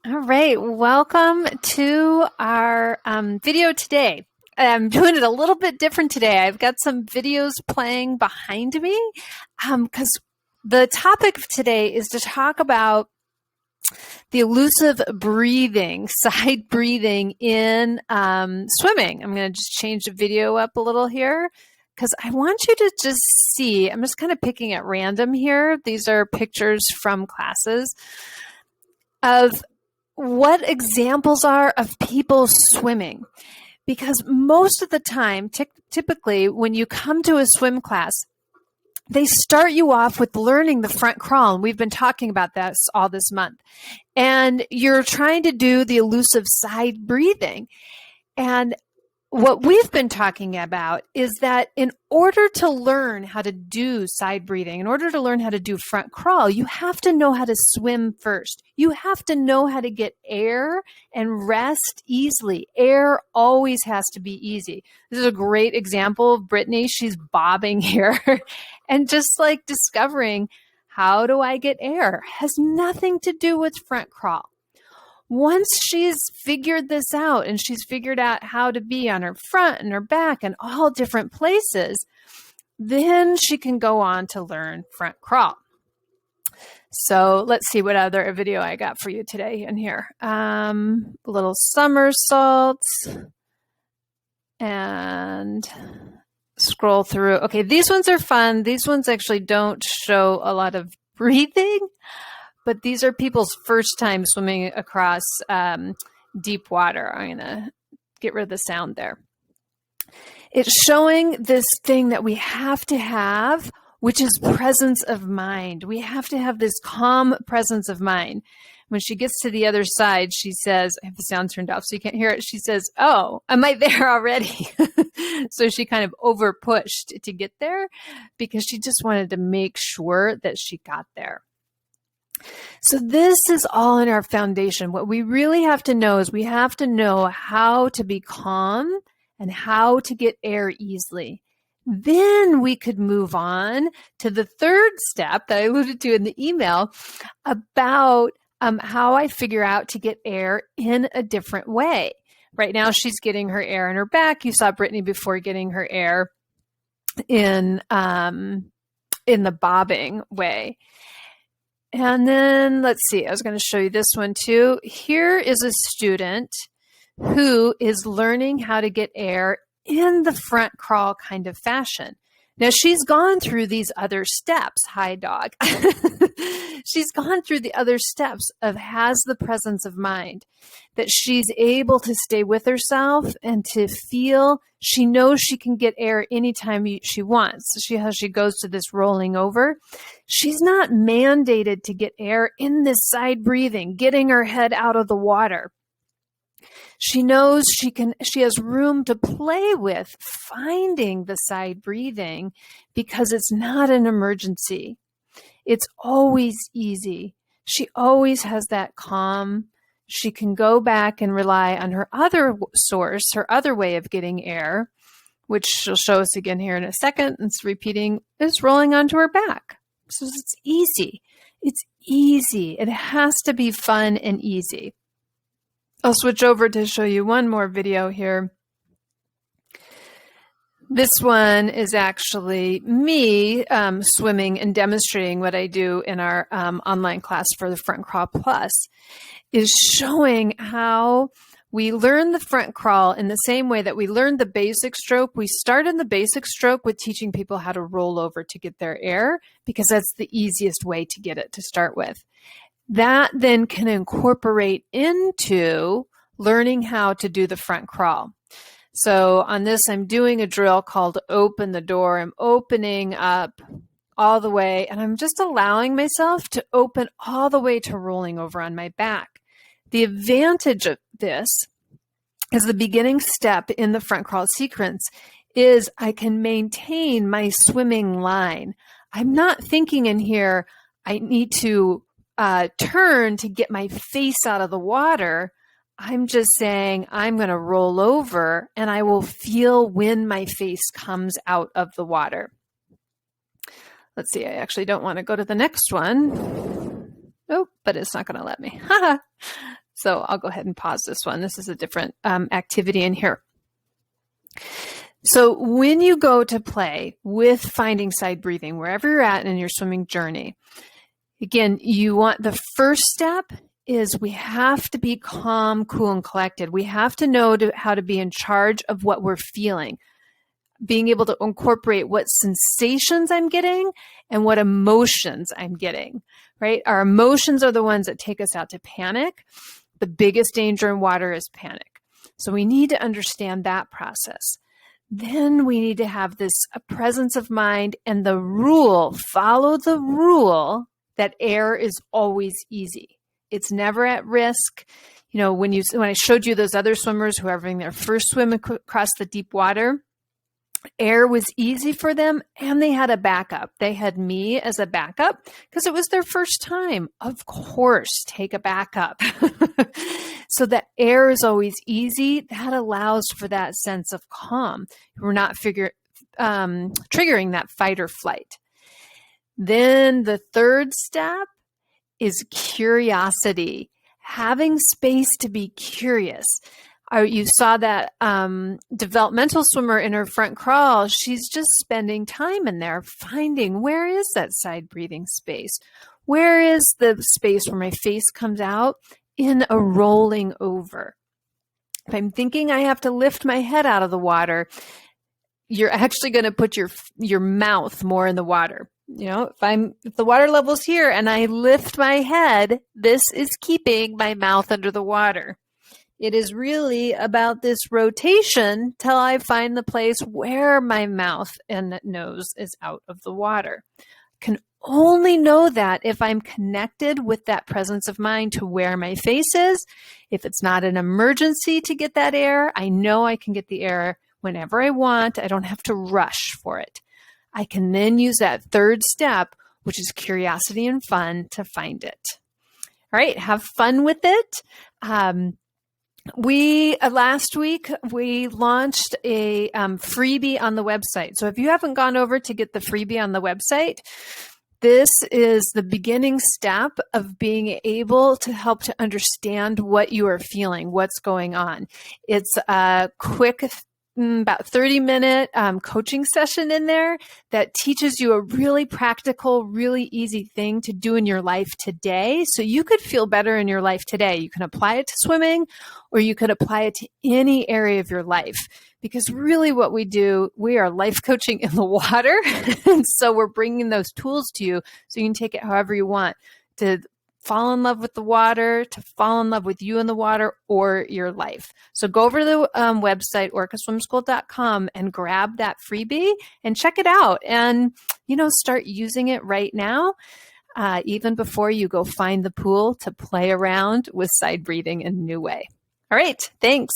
All right, welcome to our video today. I'm doing it a little bit different today. I've got some videos playing behind me because the topic of today is to talk about the elusive breathing, side breathing in swimming. I'm going to just change the video up a little here because I want you to just see. I'm just kind of picking at random here. These are pictures from classes of what examples are of people swimming. Because most of the time, typically, when you come to a swim class, they start you off with learning the front crawl. And we've been talking about this all this month. And you're trying to do the elusive side breathing. And what we've been talking about is that in order to learn how to do side breathing, in order to learn how to do front crawl, you have to know how to swim first. You have to know how to get air and rest easily. Air always has to be easy. This is a great example of Brittany. She's bobbing here and just like discovering, how do I get air? Has nothing to do with front crawl. Once she's figured this out and she's figured out how to be on her front and her back and all different places, then she can go on to learn front crawl. So let's see what other video I got for you today in here. Little somersaults and scroll through. Okay, these ones are fun. These ones actually don't show a lot of breathing, but these are people's first time swimming across deep water. I'm going to get rid of the sound there. It's showing this thing that we have to have, which is presence of mind. We have to have this calm presence of mind. When she gets to the other side, she says, I have the sound turned off so you can't hear it. She says, oh, am I there already? So she kind of over pushed to get there because she just wanted to make sure that she got there. So this is all in our foundation. What we really have to know is we have to know how to be calm and how to get air easily. Then we could move on to the third step that I alluded to in the email about how I figure out to get air in a different way. Right now, she's getting her air in her back. You saw Brittany before getting her air in the bobbing way. And then let's see, I was going to show you this one too. Here is a student who is learning how to get air in the front crawl kind of fashion. Now she's gone through these other steps. Hi, dog. She's gone through the other steps of has the presence of mind, that she's able to stay with herself and to feel she knows she can get air anytime she wants. How she goes to this rolling over. She's not mandated to get air in this side breathing, getting her head out of the water. She knows she has room to play with finding the side breathing because it's not an emergency. It's always easy. She always has that calm. She can go back and rely on her other source, her other way of getting air, which she'll show us again here in a second. It's repeating, it's rolling onto her back. So it's easy. It's easy. It has to be fun and easy. I'll switch over to show you one more video here. This one is actually me swimming and demonstrating what I do in our online class for the Front Crawl Plus, is showing how we learn the front crawl in the same way that we learned the basic stroke. We start in the basic stroke with teaching people how to roll over to get their air because that's the easiest way to get it to start with. That then can incorporate into learning how to do the front crawl. So on this, I'm doing a drill called open the door. I'm opening up all the way, and I'm just allowing myself to open all the way to rolling over on my back. The advantage of this is the beginning step in the front crawl sequence is I can maintain my swimming line. I'm not thinking in here, I need to turn to get my face out of the water. I'm just saying I'm going to roll over and I will feel when my face comes out of the water. Let's see, I actually don't want to go to the next one. Oh, but it's not going to let me. So I'll go ahead and pause this one. This is a different activity in here. So when you go to play with finding side breathing, wherever you're at in your swimming journey, again, you want the first step is we have to be calm, cool, and collected. We have to know how to be in charge of what we're feeling, being able to incorporate what sensations I'm getting and what emotions I'm getting, right? Our emotions are the ones that take us out to panic. The biggest danger in water is panic. So we need to understand that process. Then we need to have a presence of mind and the rule, follow the rule that air is always easy. It's never at risk. You know, when I showed you those other swimmers who are having their first swim across the deep water, air was easy for them and they had a backup. They had me as a backup because it was their first time. Of course, take a backup. So that air is always easy. That allows for that sense of calm. We're not triggering that fight or flight. Then the third step is curiosity, having space to be curious. You saw that developmental swimmer in her front crawl. She's just spending time in there finding where is that side breathing space? Where is the space where my face comes out in a rolling over? If I'm thinking I have to lift my head out of the water, you're actually going to put your mouth more in the water. You know, if the water level's here and I lift my head, this is keeping my mouth under the water. It is really about this rotation till I find the place where my mouth and nose is out of the water. Can only know that if I'm connected with that presence of mind to where my face is. If it's not an emergency to get that air, I know I can get the air whenever I want. I don't have to rush for it. I can then use that third step, which is curiosity and fun, to find it. All right, have fun with it. Last week, we launched a freebie on the website. So if you haven't gone over to get the freebie on the website, this is the beginning step of being able to help to understand what you are feeling, what's going on. It's a quick, about 30-minute coaching session in there that teaches you a really practical, really easy thing to do in your life today. So you could feel better in your life today. You can apply it to swimming, or you could apply it to any area of your life. Because really what we do, we are life coaching in the water. And so we're bringing those tools to you so you can take it however you want to fall in love with the water, to fall in love with you in the water or your life. So go over to the website, orcaswimschool.com, and grab that freebie and check it out. And, start using it right now, even before you go find the pool to play around with side breathing in a new way. All right. Thanks.